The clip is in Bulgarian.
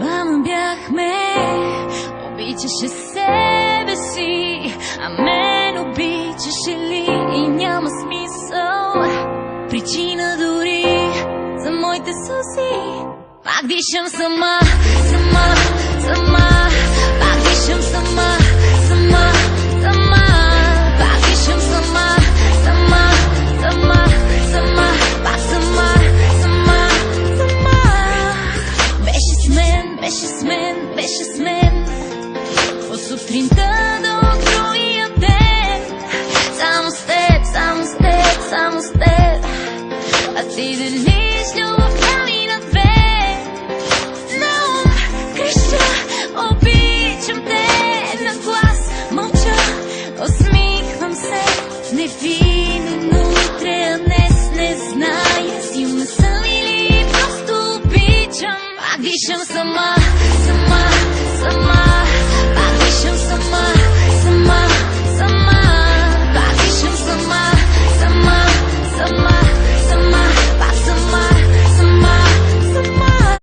Двама бяхме, обичаше себе си, а мен обичаше ли? И няма смисъл, причина дори за моите сълзи. Пак дишам сама, сама, сама. Пак дишам сама, сама, сама. Пак дишам сама, сама, сама, сама. Пак сама, сама, сама. Беше с мен, беше с мен, беше с мен от сутринта до другия ден. Само с теб, само с теб, само с теб. А ти делиш любовта ми на две. Знам, креща, обичам те на глас. Мълча, усмихвам се невинен утре, а днес не зная силна съм или просто обичам. Пак дишам сама, сама, сама.